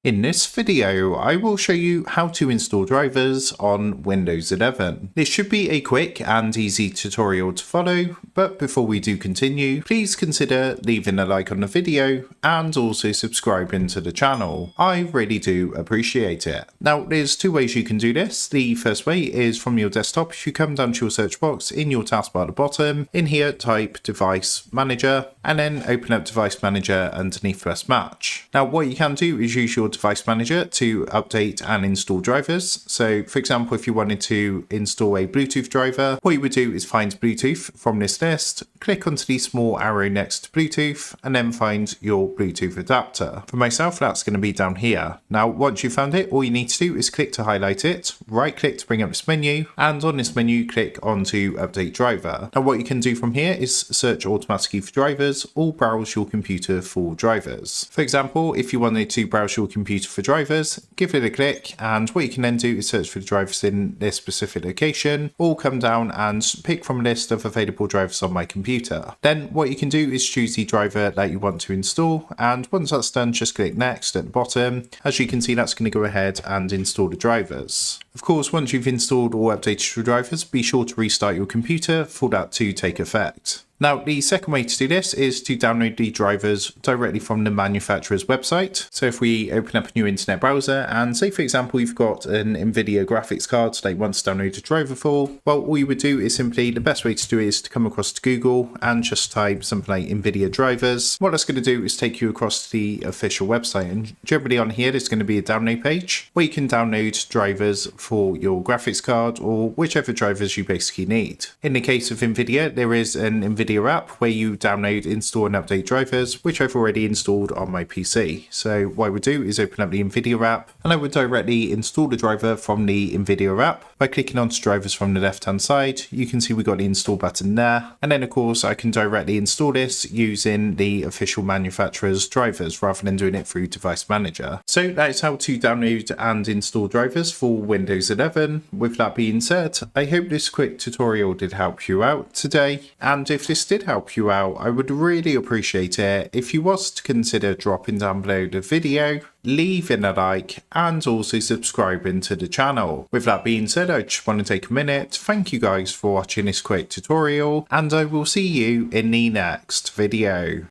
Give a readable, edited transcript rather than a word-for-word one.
In this video, I will show you how to install drivers on Windows 11. This should be a quick and easy tutorial to follow, but before we do continue, please consider leaving a like on the video and also subscribing to the channel. I really do appreciate it. Now, there's two ways you can do this. The first way is from your desktop. If you come down to your search box in your taskbar at the bottom, in here type Device Manager and then open up Device Manager underneath Press Match. Now, what you can do is use your Device Manager to update and install drivers. So for example, if you wanted to install a Bluetooth driver, what you would do is find Bluetooth from this list, click onto the small arrow next to Bluetooth, and then find your Bluetooth adapter. For myself, that's going to be down here. Now, once you've found it, all you need to do is click to highlight it, right click to bring up this menu, and on this menu, click onto Update Driver. Now, what you can do from here is search automatically for drivers or browse your computer for drivers. For example, if you wanted to browse your computer for drivers, give it a click, and what you can then do is search for the drivers in this specific location, or come down and pick from a list of available drivers on my computer. Then what you can do is choose the driver that you want to install, and once that's done, just click next at the bottom. As you can see, that's going to go ahead and install the drivers. Of course, once you've installed or updated your drivers, be sure to restart your computer for that to take effect. Now, the second way to do this is to download the drivers directly from the manufacturer's website. So if we open up a new internet browser and say, for example, you've got an NVIDIA graphics card that you want to download a driver for, well, all you would do is simply, the best way to do it is to come across to Google and just type something like NVIDIA drivers. What that's going to do is take you across to the official website, and generally on here, there's going to be a download page where you can download drivers for your graphics card or whichever drivers you basically need. In the case of NVIDIA, there is an NVIDIA app where you download, install and update drivers, which I've already installed on my PC. So what I would do is open up the NVIDIA app, and I would directly install the driver from the NVIDIA app by clicking onto drivers from the left hand side. You can see we got the install button there, and then of course I can directly install this using the official manufacturer's drivers rather than doing it through Device Manager. So that is how to download and install drivers for Windows 11. With that being said, I hope this quick tutorial did help you out today, and if this did help you out, I would really appreciate it if you was to consider dropping down below the video, leaving a like, and also subscribing to the channel. With that being said, I just want to take a minute to thank you guys for watching this quick tutorial, and I will see you in the next video.